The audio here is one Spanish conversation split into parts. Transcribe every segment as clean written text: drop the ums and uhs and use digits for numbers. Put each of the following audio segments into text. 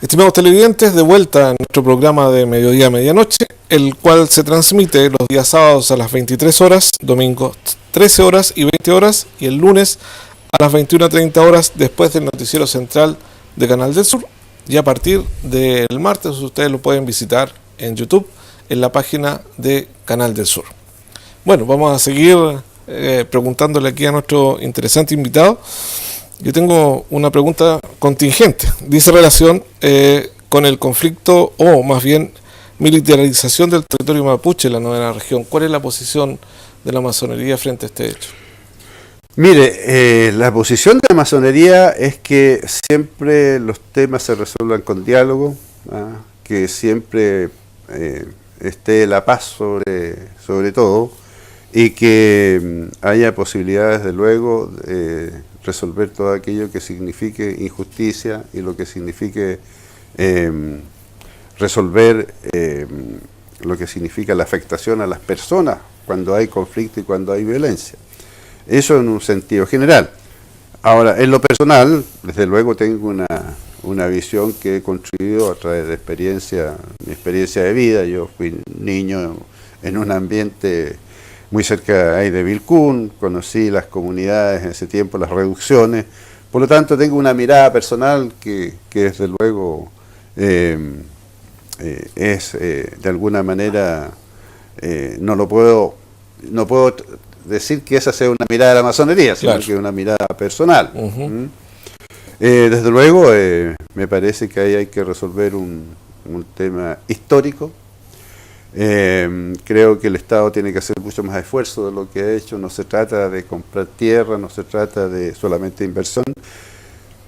Estimados televidentes, de vuelta en nuestro programa de Mediodía a Medianoche, el cual se transmite los días sábados a las 23 horas, domingos 13 horas y 20 horas y el lunes a las 21:30 horas después del noticiero central de Canal del Sur. Y a partir del martes ustedes lo pueden visitar en YouTube en la página de Canal del Sur. Bueno, vamos a seguir preguntándole aquí a nuestro interesante invitado. Yo tengo una pregunta contingente. Dice relación con el conflicto o más bien militarización del territorio mapuche en la novena región. ¿Cuál es la posición de la masonería frente a este hecho? Mire, la posición de la masonería es que siempre los temas se resuelvan con diálogo, que siempre esté la paz sobre todo y que haya posibilidades, desde luego, resolver todo aquello que signifique injusticia y lo que signifique resolver lo que significa la afectación a las personas cuando hay conflicto y cuando hay violencia. Eso en un sentido general. Ahora, en lo personal, desde luego tengo una visión que he construido a través de mi experiencia de vida. Yo fui niño en un ambiente muy cerca ahí de Vilcún, conocí las comunidades en ese tiempo, las reducciones, por lo tanto tengo una mirada personal que desde luego es de alguna manera, no puedo decir que esa sea una mirada de la masonería, sino que una mirada personal. Desde luego me parece que ahí hay que resolver un tema histórico. Creo que el Estado tiene que hacer mucho más esfuerzo de lo que ha hecho. No se trata de comprar tierra, no se trata de solamente inversión,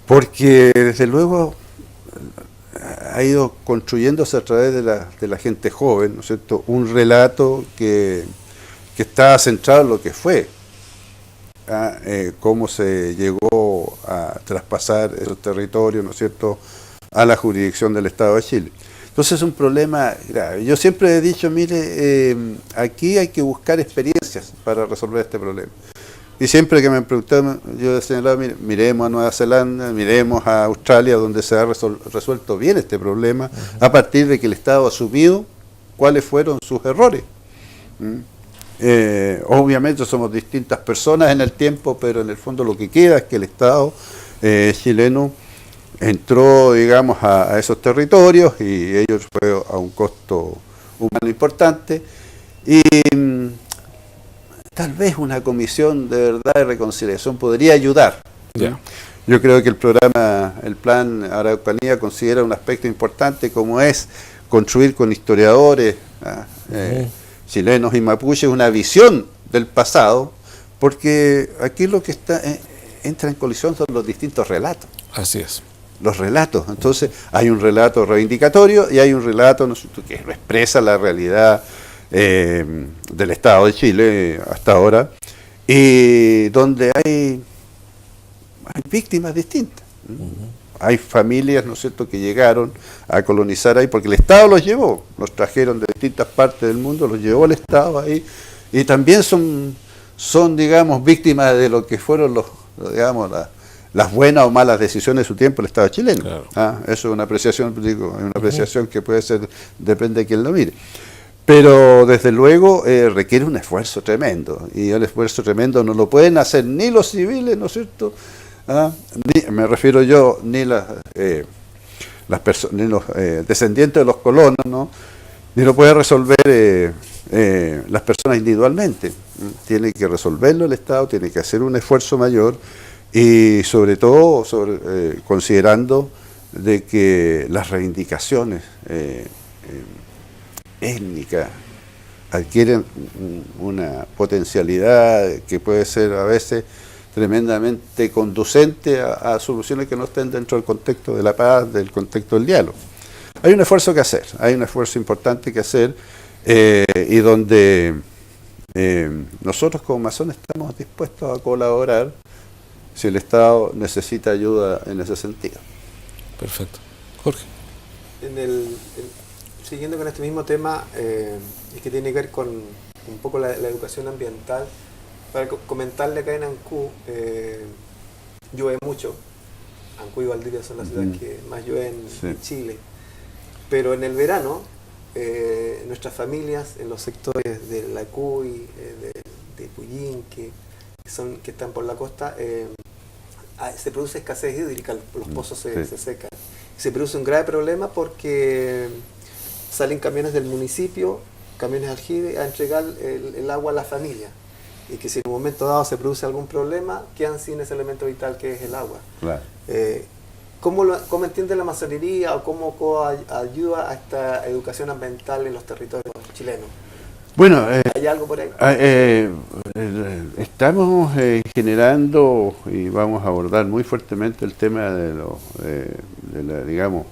porque desde luego ha ido construyéndose a través de la gente joven, ¿no es cierto?, un relato que está centrado en lo que fue, cómo se llegó a traspasar esos territorios, ¿no es cierto?, a la jurisdicción del Estado de Chile. Entonces es un problema grave. Yo siempre he dicho, mire, aquí hay que buscar experiencias para resolver este problema. Y siempre que me han preguntado, yo he señalado, mire, miremos a Nueva Zelanda, miremos a Australia, donde se ha resuelto bien este problema, a partir de que el Estado ha asumido cuáles fueron sus errores. Obviamente somos distintas personas en el tiempo, pero en el fondo lo que queda es que el Estado chileno entró, digamos, a esos territorios y ellos fue a un costo humano importante y tal vez una comisión de verdad de reconciliación podría ayudar. Yeah. Yo creo que el plan Araucanía considera un aspecto importante como es construir con historiadores chilenos y mapuches una visión del pasado, porque aquí lo que entra en colisión son los distintos relatos. Así es. Los relatos. Entonces hay un relato reivindicatorio y hay un relato, ¿no es cierto?, que expresa la realidad del Estado de Chile hasta ahora, y donde hay víctimas distintas. Hay familias, ¿no es cierto?, que llegaron a colonizar ahí porque el Estado los llevó, los trajeron de distintas partes del mundo, los llevó el Estado ahí, y también son digamos, víctimas de lo que fueron las buenas o malas decisiones de su tiempo el Estado chileno. Claro. Eso es una apreciación, una apreciación que puede ser, depende de quién lo mire. Pero desde luego requiere un esfuerzo tremendo, y el esfuerzo tremendo no lo pueden hacer ni los civiles, ¿no es cierto?, me refiero yo, ni los descendientes de los colonos, ¿no?, ni lo puede resolver las personas individualmente. Tiene que resolverlo el Estado, tiene que hacer un esfuerzo mayor, y sobre todo considerando de que las reivindicaciones étnicas adquieren una potencialidad que puede ser a veces tremendamente conducente a soluciones que no estén dentro del contexto de la paz, del contexto del diálogo. Hay un esfuerzo que hacer, hay un esfuerzo importante que hacer, y donde nosotros como masones estamos dispuestos a colaborar si el Estado necesita ayuda en ese sentido. Perfecto. Jorge. Siguiendo con este mismo tema, y que tiene que ver con un poco la educación ambiental, para comentarle acá en Ancú, llueve mucho, Ancud y Valdivia son las ciudades que más llueven en Chile. Pero en el verano, nuestras familias en los sectores de La Cuy, de Puyín, que están por la costa, se produce escasez hídrica, los pozos se secan. Se produce un grave problema porque salen camiones del municipio, camiones de aljibe, a entregar el agua a la familia. Y que si en un momento dado se produce algún problema, quedan sin ese elemento vital que es el agua. Claro. ¿Cómo entiende la masonería o cómo ayuda a esta educación ambiental en los territorios chilenos? Bueno, ¿hay algo por ahí? Estamos generando y vamos a abordar muy fuertemente el tema de digamos,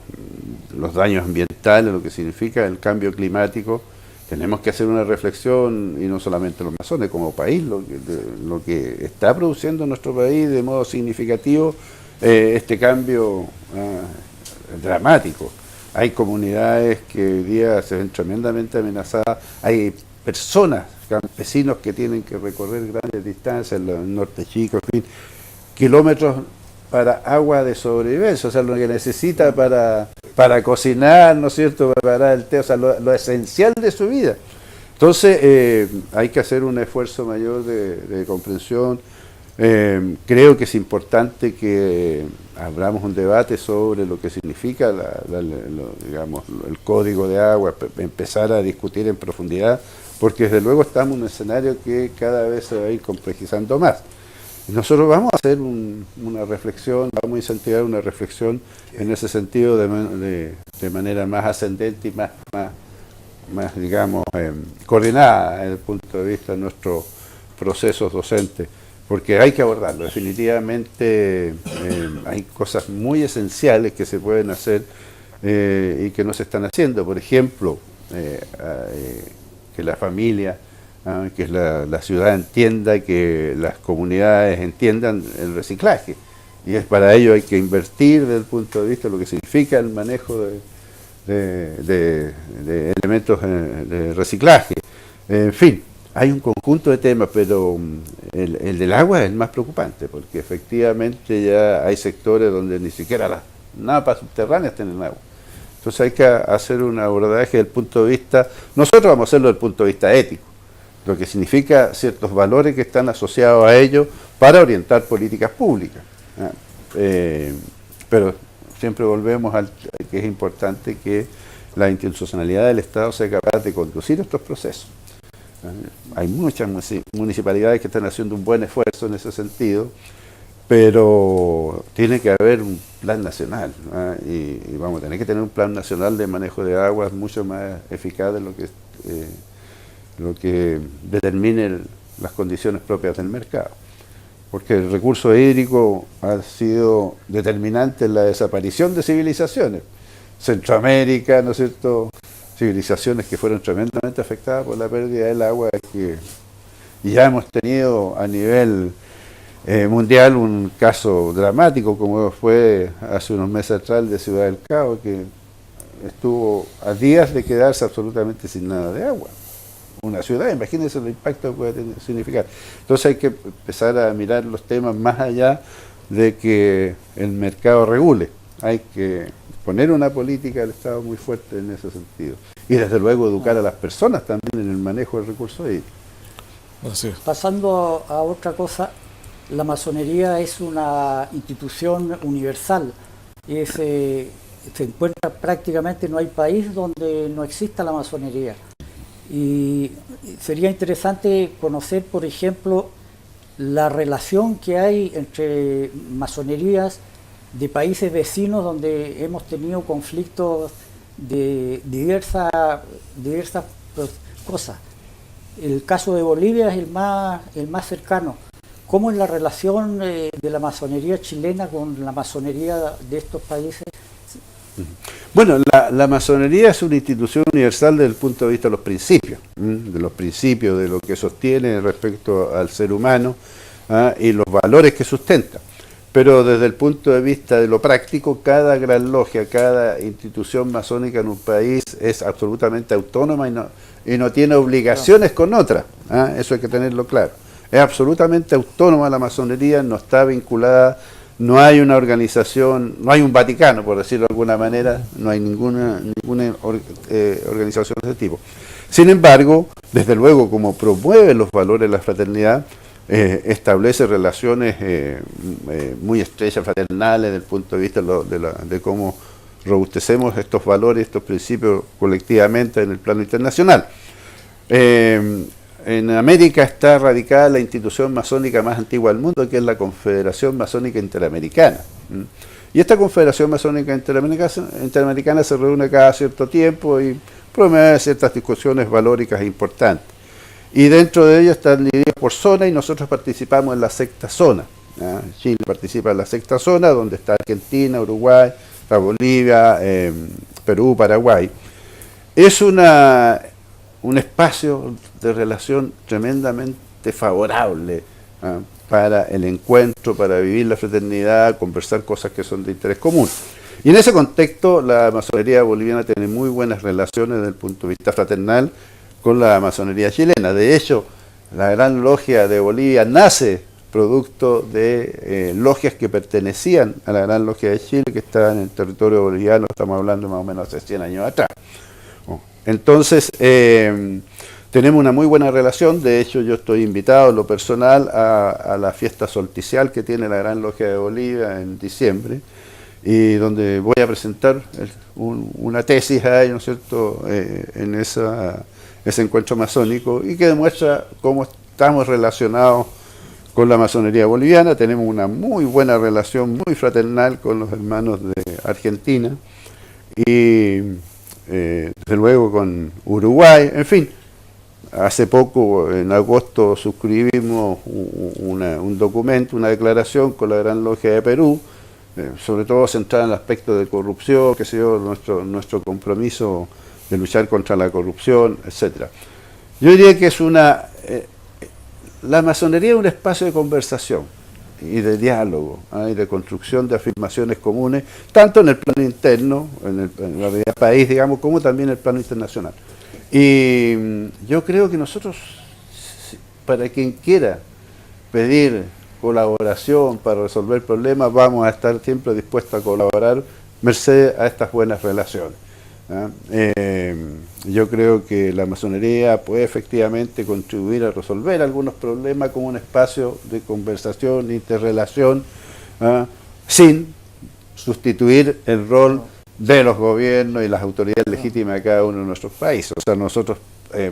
los daños ambientales, lo que significa el cambio climático. Tenemos que hacer una reflexión, y no solamente los masones, como país, lo que está produciendo nuestro país de modo significativo, este cambio dramático. Hay comunidades que hoy día se ven tremendamente amenazadas, hay personas, campesinos que tienen que recorrer grandes distancias, en el norte chico, en fin, kilómetros para agua de sobrevivencia, o sea, lo que necesita para cocinar, ¿no es cierto?, preparar el té, o sea, lo esencial de su vida. Entonces, hay que hacer un esfuerzo mayor de comprensión. Creo que es importante que abramos un debate sobre lo que significa digamos, el código de agua, empezar a discutir en profundidad, porque desde luego estamos en un escenario que cada vez se va a ir complejizando más. Nosotros vamos a hacer una reflexión, vamos a incentivar una reflexión en ese sentido de manera más ascendente y más digamos, coordinada desde el punto de vista de nuestros procesos docentes, porque hay que abordarlo. Definitivamente hay cosas muy esenciales que se pueden hacer y que no se están haciendo. Por ejemplo, que la familia, que la ciudad entienda, que las comunidades entiendan el reciclaje. Y para ello hay que invertir desde el punto de vista de lo que significa el manejo de elementos de reciclaje. En fin, hay un conjunto de temas, pero el del agua es el más preocupante, porque efectivamente ya hay sectores donde ni siquiera las napas subterráneas tienen agua. Entonces hay que hacer un abordaje desde el punto de vista, nosotros vamos a hacerlo desde el punto de vista ético, lo que significa ciertos valores que están asociados a ello para orientar políticas públicas. Pero siempre volvemos al que es importante que la institucionalidad del Estado sea capaz de conducir estos procesos. Hay muchas municipalidades que están haciendo un buen esfuerzo en ese sentido, pero tiene que haber un plan nacional, y vamos a tener que tener un plan nacional de manejo de aguas mucho más eficaz de lo que determine las condiciones propias del mercado, porque el recurso hídrico ha sido determinante en la desaparición de civilizaciones. Centroamérica, ¿no es cierto?, civilizaciones que fueron tremendamente afectadas por la pérdida del agua, y ya hemos tenido a nivel mundial un caso dramático como fue hace unos meses atrás de Ciudad del Cabo, que estuvo a días de quedarse absolutamente sin nada de agua. Una ciudad, imagínense el impacto que puede significar. Entonces hay que empezar a mirar los temas más allá de que el mercado regule. Hay que poner una política del Estado muy fuerte en ese sentido. Y desde luego educar a las personas también en el manejo del recurso hídrico. Pasando a otra cosa, la masonería es una institución universal. Se encuentra prácticamente, no hay país donde no exista la masonería. Y sería interesante conocer, por ejemplo, la relación que hay entre masonerías de países vecinos donde hemos tenido conflictos de diversas cosas. El caso de Bolivia es el más cercano. ¿Cómo es la relación de la masonería chilena con la masonería de estos países? Bueno, la masonería es una institución universal desde el punto de vista de los principios, de lo que sostiene respecto al ser humano, y los valores que sustenta. Pero desde el punto de vista de lo práctico, cada gran logia, cada institución masónica en un país es absolutamente autónoma y no tiene obligaciones con otra. Eso hay que tenerlo claro. Es absolutamente autónoma la masonería, no está vinculada no hay una organización, no hay un Vaticano, por decirlo de alguna manera, no hay ninguna organización de ese tipo. Sin embargo, desde luego, como promueve los valores de la fraternidad, establece relaciones muy estrechas, fraternales, desde el punto de vista de cómo robustecemos estos valores, estos principios colectivamente en el plano internacional. En América está radicada la institución masónica más antigua del mundo, que es la Confederación Masónica Interamericana. Y esta Confederación Masónica Interamericana se reúne cada cierto tiempo y promueve ciertas discusiones valóricas importantes. Y dentro de ello están divididos por zona y nosotros participamos en la sexta zona. Chile participa en la sexta zona, donde está Argentina, Uruguay, Bolivia, Perú, Paraguay. Es un espacio de relación tremendamente favorable para el encuentro, para vivir la fraternidad, conversar cosas que son de interés común. Y en ese contexto la masonería boliviana tiene muy buenas relaciones desde el punto de vista fraternal con la masonería chilena. De hecho, la Gran Logia de Bolivia nace producto de logias que pertenecían a la Gran Logia de Chile, que estaba en el territorio boliviano, estamos hablando más o menos hace 100 años atrás. Entonces, tenemos una muy buena relación. De hecho, yo estoy invitado en lo personal a la fiesta solsticial que tiene la Gran Logia de Bolivia en diciembre, y donde voy a presentar una tesis ahí, ¿no es cierto?, en ese encuentro masónico, y que demuestra cómo estamos relacionados con la masonería boliviana. Tenemos una muy buena relación, muy fraternal con los hermanos de Argentina, y desde luego con Uruguay. En fin, hace poco, en agosto, suscribimos un documento, una declaración con la Gran Logia de Perú, sobre todo centrada en el aspecto de corrupción, que sé yo, nuestro compromiso de luchar contra la corrupción, etcétera. Yo diría que es la masonería es un espacio de conversación y de diálogo, y de construcción de afirmaciones comunes, tanto en el plano interno, en la realidad país, digamos, como también en el plano internacional. Y yo creo que nosotros, para quien quiera pedir colaboración para resolver problemas, vamos a estar siempre dispuestos a colaborar, merced a estas buenas relaciones. Yo creo que la masonería puede efectivamente contribuir a resolver algunos problemas como un espacio de conversación, interrelación, sin sustituir el rol de los gobiernos y las autoridades legítimas de cada uno de nuestros países. O sea, nosotros,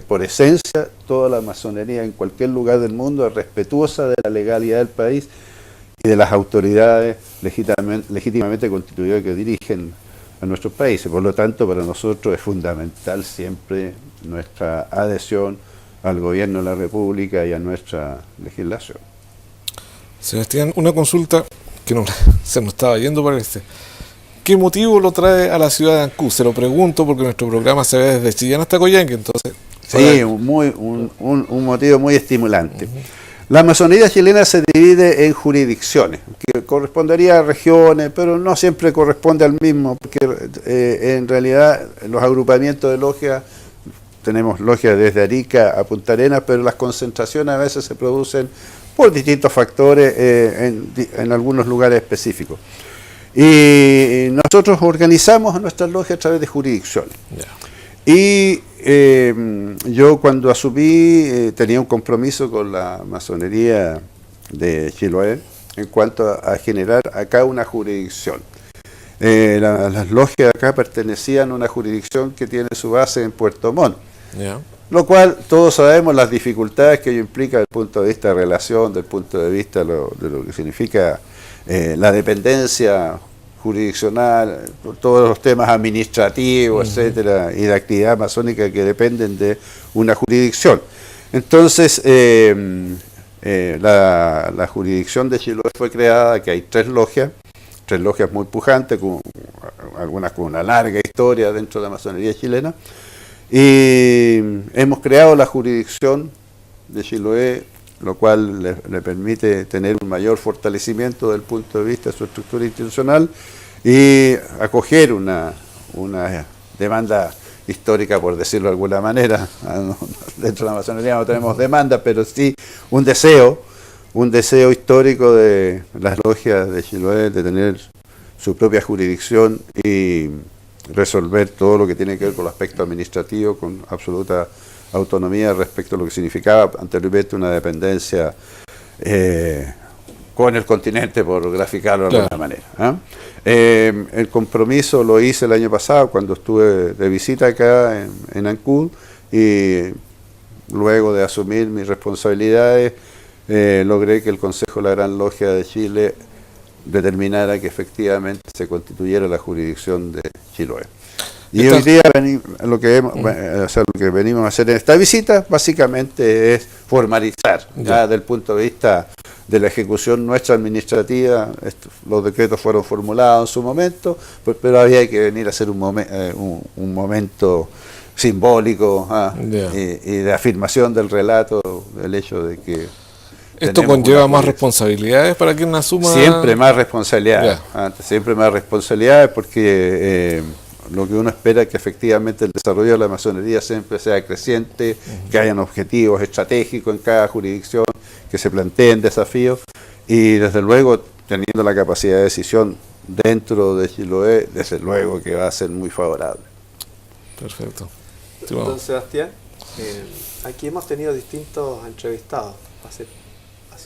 por esencia, toda la masonería en cualquier lugar del mundo es respetuosa de la legalidad del país y de las autoridades legítimamente constituidas que dirigen a nuestros países. Por lo tanto, para nosotros es fundamental siempre nuestra adhesión al gobierno de la República y a nuestra legislación. Sebastián, una consulta que se nos estaba yendo, parece. ¿Qué motivo lo trae a la ciudad de Ancud? Se lo pregunto porque nuestro programa se ve desde Chillán hasta Coyhaique, entonces... Sí, un motivo muy estimulante. La masonería chilena se divide en jurisdicciones, que correspondería a regiones, pero no siempre corresponde al mismo, porque en realidad los agrupamientos de logias, tenemos logias desde Arica a Punta Arenas, pero las concentraciones a veces se producen por distintos factores en algunos lugares específicos. Y nosotros organizamos nuestras logias a través de jurisdicciones. Yeah. Y yo cuando asumí tenía un compromiso con la masonería de Chiloé en cuanto a generar acá una jurisdicción. Las logias de acá pertenecían a una jurisdicción que tiene su base en Puerto Montt. Yeah. Lo cual todos sabemos las dificultades que ello implica desde el punto de vista de relación, desde el punto de vista de lo que significa la dependencia jurisdiccional, todos los temas administrativos, etcétera, y de actividad masónica que dependen de una jurisdicción. Entonces, la jurisdicción de Chiloé fue creada, que hay tres logias muy pujantes, algunas con una larga historia dentro de la masonería chilena, y hemos creado la jurisdicción de Chiloé, lo cual le permite tener un mayor fortalecimiento desde el punto de vista de su estructura institucional y acoger una demanda histórica, por decirlo de alguna manera. Dentro de la masonería no tenemos demanda, pero sí un deseo un deseo histórico de las logias de Chiloé de tener su propia jurisdicción y resolver todo lo que tiene que ver con el aspecto administrativo con absoluta autonomía respecto a lo que significaba anteriormente una dependencia con el continente, por graficarlo de alguna manera. El compromiso lo hice el año pasado cuando estuve de visita acá en Ancud, y luego de asumir mis responsabilidades logré que el Consejo de la Gran Logia de Chile determinara que efectivamente se constituyera la jurisdicción de Chiloé. Y hoy día lo que venimos a hacer en esta visita básicamente es formalizar, ya desde el punto de vista de la ejecución nuestra administrativa. Los decretos fueron formulados en su momento, pero había que venir a hacer un momento simbólico y de afirmación del relato, del hecho de que ¿esto conlleva más responsabilidades para quien asuma? Siempre más responsabilidades, siempre más responsabilidades, porque lo que uno espera es que efectivamente el desarrollo de la masonería siempre sea creciente, que hayan objetivos estratégicos en cada jurisdicción, que se planteen desafíos, y desde luego teniendo la capacidad de decisión dentro de Chiloé, desde luego que va a ser muy favorable. Perfecto. Don Sebastián, aquí hemos tenido distintos entrevistados. Hace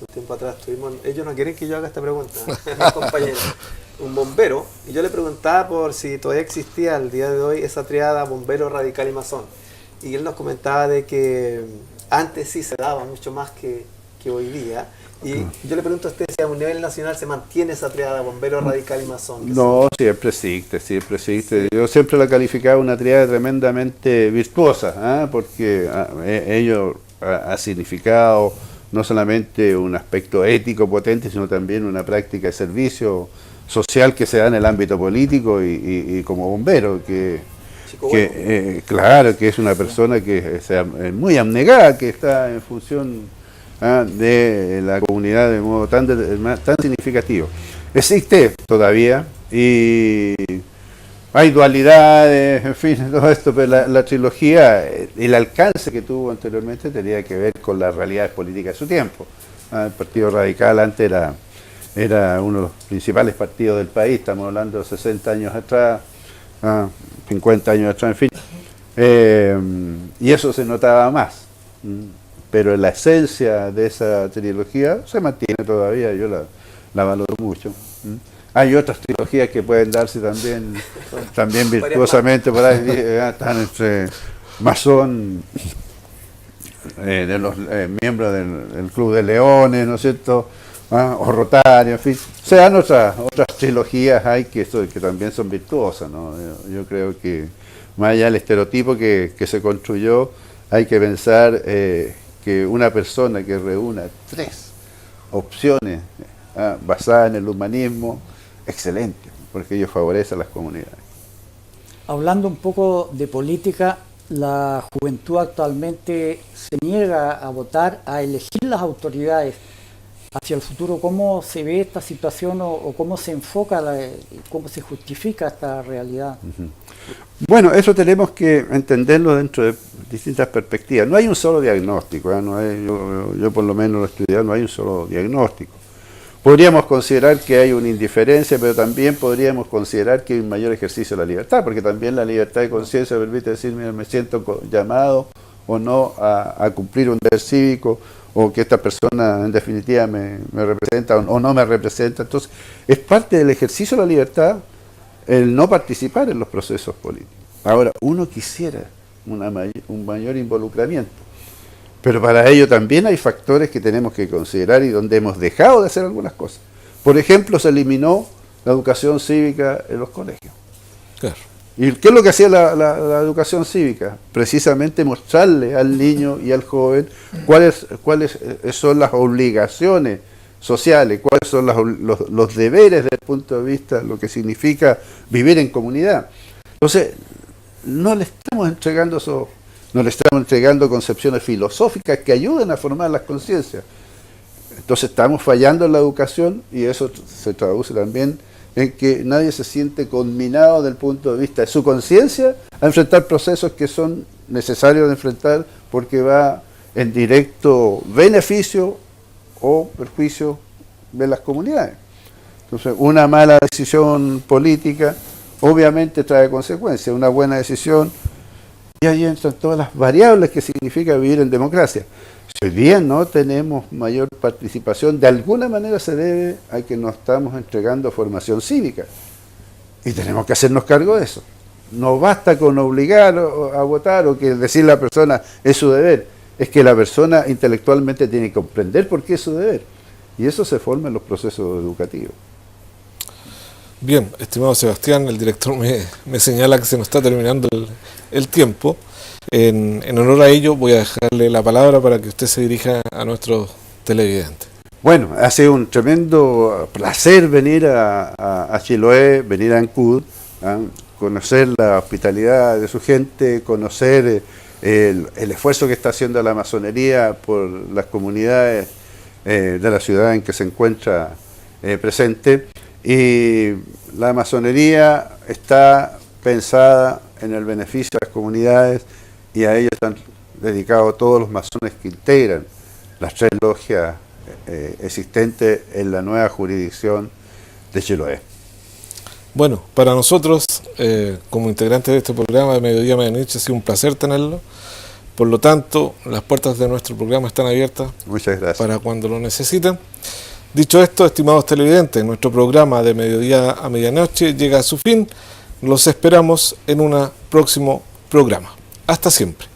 un tiempo atrás ellos no quieren que yo haga esta pregunta, mis compañeros. Un bombero, y yo le preguntaba por si todavía existía al día de hoy esa triada bombero, radical y masón, y él nos comentaba de que antes sí se daba mucho más que hoy día, y yo le pregunto a usted si a un nivel nacional se mantiene esa triada bombero, radical y masón. No, siempre existe. Sí. Yo siempre la calificaba una triada tremendamente virtuosa, porque ello ha significado no solamente un aspecto ético potente, sino también una práctica de servicio social que se da en el ámbito político y como bombero, claro, que es una persona que es muy abnegada, que está en función de la comunidad de modo tan significativo. Existe todavía y hay dualidades, en fin, todo esto, pero la trilogía, el alcance que tuvo anteriormente tenía que ver con las realidades políticas de su tiempo. El Partido Radical antes era uno de los principales partidos del país, estamos hablando de 60 años atrás, 50 años atrás, en fin, y eso se notaba más, pero la esencia de esa trilogía se mantiene todavía, yo la valoro mucho. Hay otras trilogías que pueden darse también virtuosamente por ahí, están entre masón, de los miembros del Club de Leones, ¿no es cierto?, o Rotario, en fin. Se dan otras trilogías hay que también son virtuosas, ¿no? Yo creo que más allá del estereotipo que se construyó, hay que pensar que una persona que reúna 3 opciones basadas en el humanismo, excelente, porque ello favorece a las comunidades. Hablando un poco de política, la juventud actualmente se niega a votar, a elegir las autoridades hacia el futuro. ¿Cómo se ve esta situación o cómo se enfoca, cómo se justifica esta realidad? Bueno, eso tenemos que entenderlo dentro de distintas perspectivas. No hay un solo diagnóstico, yo por lo menos lo he estudiado, no hay un solo diagnóstico. Podríamos considerar que hay una indiferencia, pero también podríamos considerar que hay un mayor ejercicio de la libertad, porque también la libertad de conciencia permite decir, mira, me siento llamado o no a cumplir un deber cívico, o que esta persona en definitiva me representa o no me representa. Entonces, es parte del ejercicio de la libertad el no participar en los procesos políticos. Ahora, uno quisiera un mayor involucramiento, pero para ello también hay factores que tenemos que considerar y donde hemos dejado de hacer algunas cosas. Por ejemplo, se eliminó la educación cívica en los colegios. Claro. ¿Y qué es lo que hacía la educación cívica? Precisamente mostrarle al niño y al joven cuáles son las obligaciones sociales, cuáles son los deberes desde el punto de vista de lo que significa vivir en comunidad. Entonces, no le estamos entregando concepciones filosóficas que ayuden a formar las conciencias. Entonces estamos fallando en la educación y eso se traduce también en que nadie se siente conminado desde el punto de vista de su conciencia a enfrentar procesos que son necesarios de enfrentar porque va en directo beneficio o perjuicio de las comunidades. Entonces, una mala decisión política obviamente trae consecuencias, una buena decisión, y ahí entran todas las variables que significa vivir en democracia. Si hoy día no tenemos mayor participación, de alguna manera se debe a que nos estamos entregando formación cívica, y tenemos que hacernos cargo de eso. No basta con obligar a votar o que decirle a la persona es su deber, es que la persona intelectualmente tiene que comprender por qué es su deber, y eso se forma en los procesos educativos. Bien, estimado Sebastián, el director me señala que se nos está terminando el tiempo. En honor a ello voy a dejarle la palabra para que usted se dirija a nuestros televidentes. Bueno, ha sido un tremendo placer venir a Chiloé, venir a Ancud, conocer la hospitalidad de su gente, conocer el esfuerzo que está haciendo la masonería por las comunidades de la ciudad en que se encuentra presente. Y la masonería está pensada en el beneficio de las comunidades, y a ello están dedicados todos los masones que integran las 3 logias existentes en la nueva jurisdicción de Chiloé. Bueno, para nosotros, como integrantes de este programa de Mediodía Medianoche, ha sido un placer tenerlo. Por lo tanto, las puertas de nuestro programa están abiertas. Muchas gracias. Para cuando lo necesiten. Dicho esto, estimados televidentes, nuestro programa de Mediodía a Medianoche llega a su fin. Los esperamos en un próximo programa. Hasta siempre.